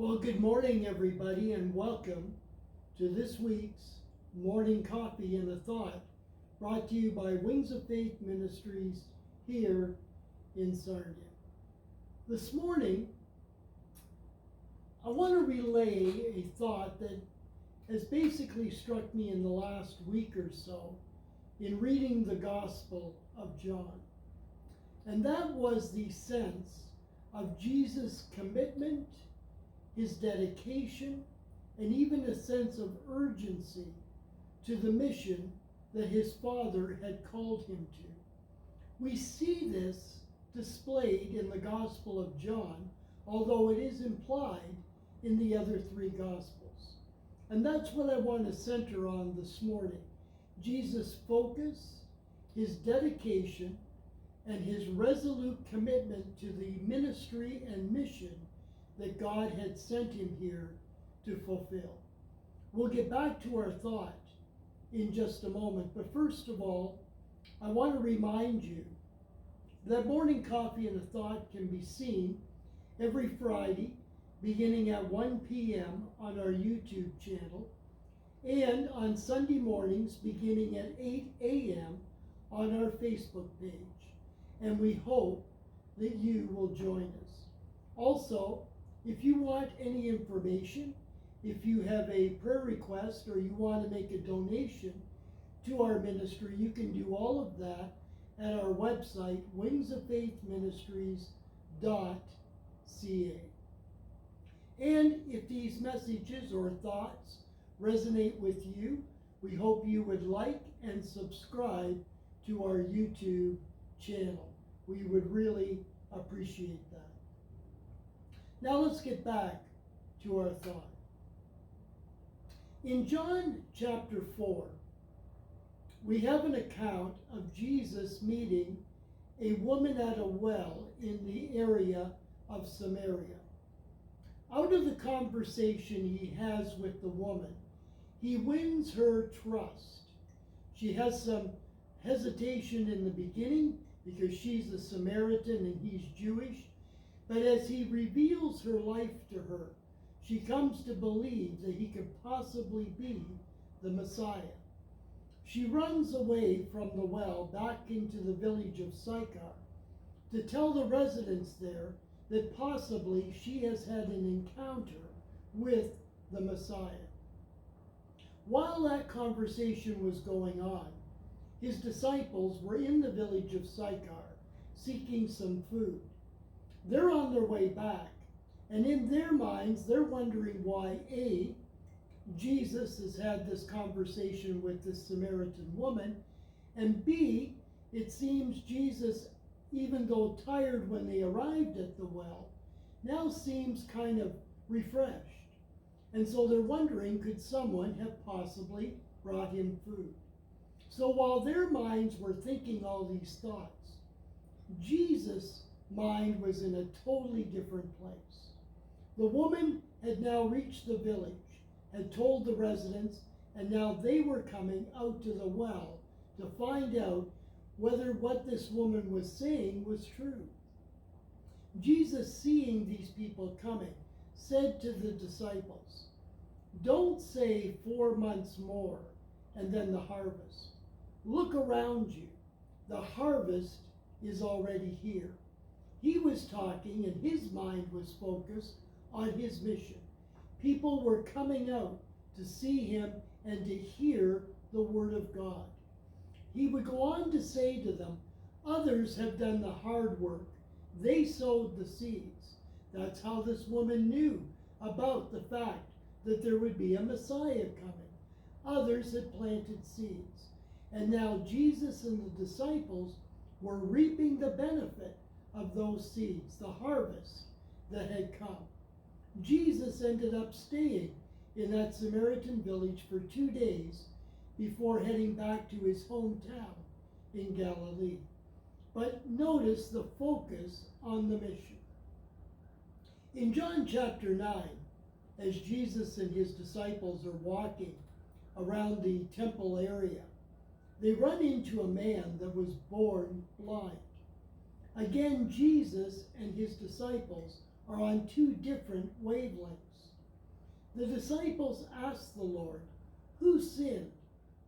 Well, good morning, everybody, and welcome to this week's Morning Coffee and a Thought, brought to you by Wings of Faith Ministries here in Sarnia. This morning, I want to relay a thought that has basically struck me in the last week or so in reading the Gospel of John. And that was the sense of Jesus' commitment, his dedication, and even a sense of urgency to the mission that his Father had called him to. We see this displayed in the Gospel of John, although it is implied in the other three Gospels. And that's what I want to center on this morning. Jesus' focus, his dedication, and his resolute commitment to the ministry and mission that God had sent him here to fulfill. We'll get back to our thought in just a moment, but first of all, I want to remind you that Morning Coffee and a Thought can be seen every Friday beginning at 1 p.m. on our YouTube channel and on Sunday mornings beginning at 8 a.m. on our Facebook page. And we hope that you will join us. Also, if you want any information, if you have a prayer request or you want to make a donation to our ministry, you can do all of that at our website, wingsoffaithministries.ca. And if these messages or thoughts resonate with you, we hope you would like and subscribe to our YouTube channel. We would really appreciate that. Now let's get back to our thought. In John chapter 4, we have an account of Jesus meeting a woman at a well in the area of Samaria. Out of the conversation he has with the woman, he wins her trust. She has some hesitation in the beginning because she's a Samaritan and he's Jewish. But as he reveals her life to her, she comes to believe that he could possibly be the Messiah. She runs away from the well back into the village of Sychar to tell the residents there that possibly she has had an encounter with the Messiah. While that conversation was going on, his disciples were in the village of Sychar seeking some food. They're on their way back, and in their minds, they're wondering why, A, Jesus has had this conversation with this Samaritan woman, and B, it seems Jesus, even though tired when they arrived at the well, now seems kind of refreshed. And so they're wondering, could someone have possibly brought him food? So while their minds were thinking all these thoughts, Jesus' mind was in a totally different place. The woman had now reached the village, had told the residents, and now they were coming out to the well to find out whether what this woman was saying was true. Jesus, seeing these people coming, said to the disciples, "Don't say 4 months more and then the harvest. Look around you. The harvest is already here." He was talking and his mind was focused on his mission. People were coming out to see him and to hear the word of God. He would go on to say to them, others have done the hard work. They sowed the seeds. That's how this woman knew about the fact that there would be a Messiah coming. Others had planted seeds. And now Jesus and the disciples were reaping the benefit of those seeds, the harvest that had come. Jesus ended up staying in that Samaritan village for 2 days before heading back to his hometown in Galilee. But notice the focus on the mission. In John chapter 9, as Jesus and his disciples are walking around the temple area, they run into a man that was born blind. Again, Jesus and his disciples are on two different wavelengths. The disciples asked the Lord, "Who sinned?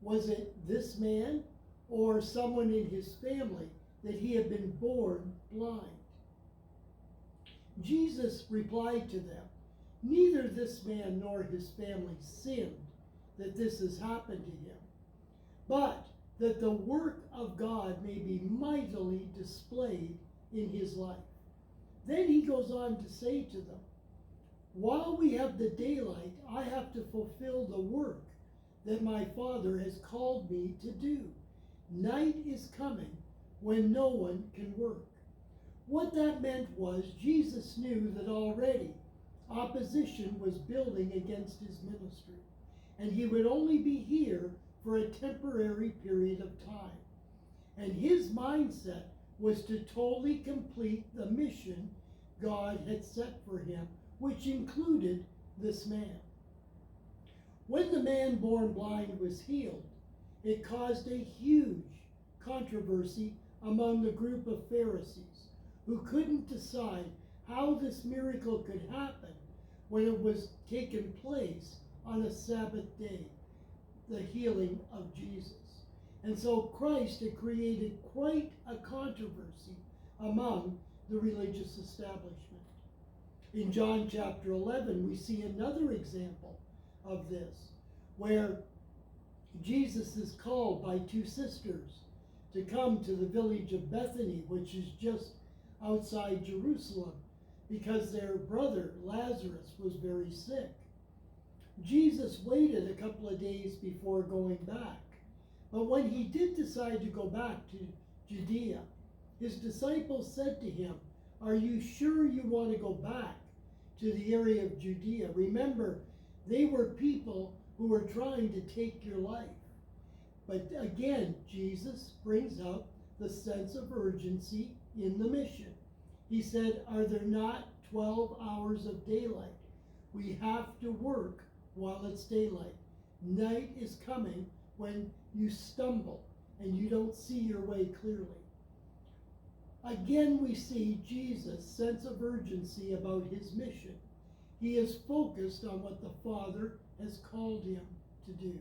Was it this man or someone in his family that he had been born blind?" Jesus replied to them, "Neither this man nor his family sinned that this has happened to him, but that the work of God may be mightily displayed in his life." Then he goes on to say to them, "While we have the daylight, I have to fulfill the work that my Father has called me to do. Night is coming when no one can work." What that meant was Jesus knew that already opposition was building against his ministry, and he would only be here for a temporary period of time. And his mindset was to totally complete the mission God had set for him, which included this man. When the man born blind was healed, it caused a huge controversy among the group of Pharisees who couldn't decide how this miracle could happen when it was taking place on a Sabbath day, the healing of Jesus. And so Christ had created quite a controversy among the religious establishment. In John chapter 11, we see another example of this, where Jesus is called by two sisters to come to the village of Bethany, which is just outside Jerusalem, because their brother Lazarus was very sick. Jesus waited a couple of days before going back. But when he did decide to go back to Judea, his disciples said to him, "Are you sure you want to go back to the area of Judea?" Remember, they were people who were trying to take your life. But again, Jesus brings up the sense of urgency in the mission. He said, "Are there not 12 hours of daylight? We have to work while it's daylight. Night is coming when you stumble and you don't see your way clearly." Again, we see Jesus' sense of urgency about his mission. He is focused on what the Father has called him to do.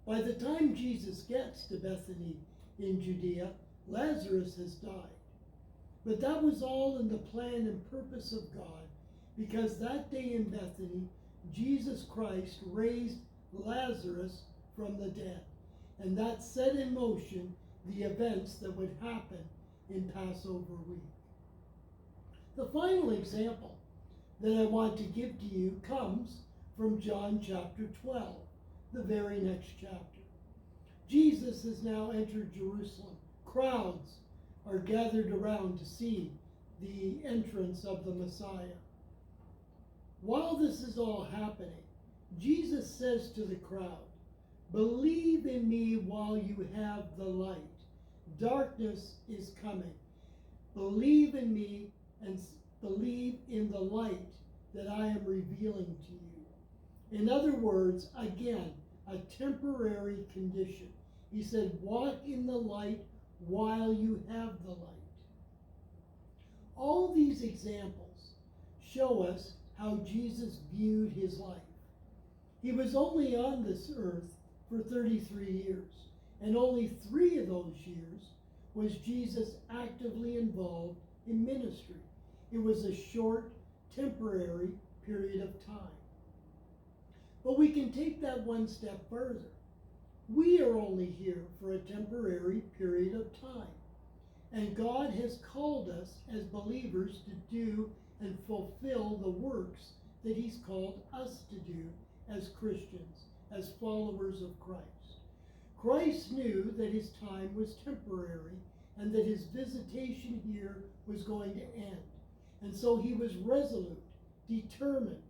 By the time Jesus gets to Bethany in Judea, Lazarus has died. But that was all in the plan and purpose of God, because that day in Bethany, Jesus Christ raised Lazarus from the dead. And that set in motion the events that would happen in Passover week. The final example that I want to give to you comes from John chapter 12, the very next chapter. Jesus has now entered Jerusalem. Crowds are gathered around to see the entrance of the Messiah. While this is all happening, Jesus says to the crowd, "Believe in me while you have the light. Darkness is coming. Believe in me and believe in the light that I am revealing to you." In other words, again, a temporary condition. He said, walk in the light while you have the light. All these examples show us how Jesus viewed his life. He was only on this earth for 33 years, and only 3 of those years was Jesus actively involved in ministry. It was a short, temporary period of time. But we can take that one step further. We are only here for a temporary period of time. And God has called us as believers to do and fulfill the works that he's called us to do as Christians, as followers of Christ. Christ knew that his time was temporary and that his visitation here was going to end. And so he was resolute, determined,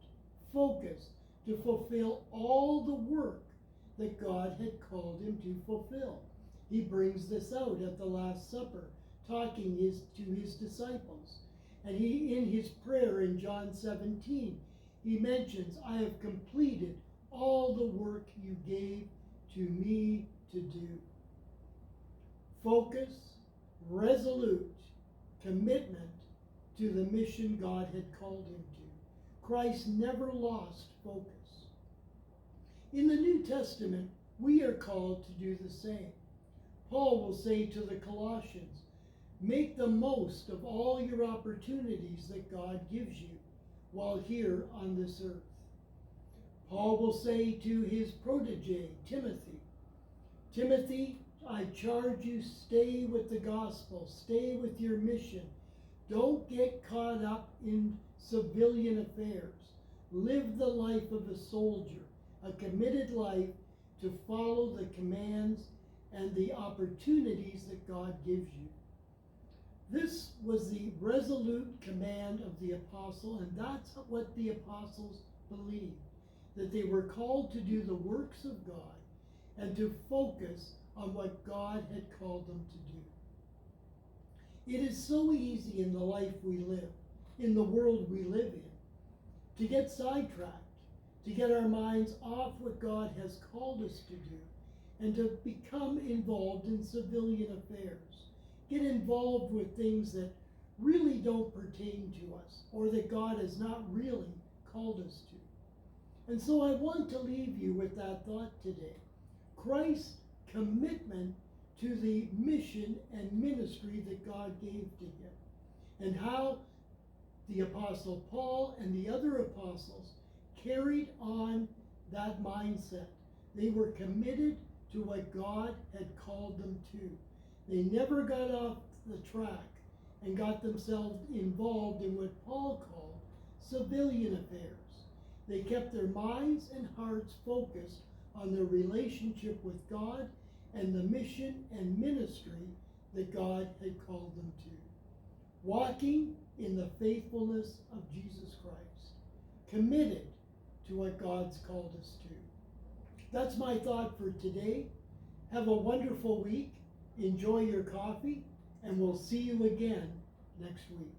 focused to fulfill all the work that God had called him to fulfill. He brings this out at the Last Supper, talking to his disciples. And he, in his prayer in John 17, he mentions, "I have completed all the work you gave to me to do." Focus, resolute commitment to the mission God had called him to. Christ never lost focus. In the New Testament, we are called to do the same. Paul will say to the Colossians, make the most of all your opportunities that God gives you while here on this earth. Paul will say to his protege, Timothy, Timothy, I charge you, stay with the gospel, stay with your mission. Don't get caught up in civilian affairs. Live the life of a soldier, a committed life to follow the commands and the opportunities that God gives you. This was the resolute command of the apostle, and that's what the apostles believed, that they were called to do the works of God and to focus on what God had called them to do. It is so easy in the life we live, in the world we live in, to get sidetracked, to get our minds off what God has called us to do, and to become involved in civilian affairs, get involved with things that really don't pertain to us, or that God has not really called us to. And so I want to leave you with that thought today. Christ's commitment to the mission and ministry that God gave to him, and how the Apostle Paul and the other apostles carried on that mindset. They were committed to what God had called them to. They never got off the track and got themselves involved in what Paul called civilian affairs. They kept their minds and hearts focused on their relationship with God and the mission and ministry that God had called them to. Walking in the faithfulness of Jesus Christ, committed to what God's called us to. That's my thought for today. Have a wonderful week. Enjoy your coffee, and we'll see you again next week.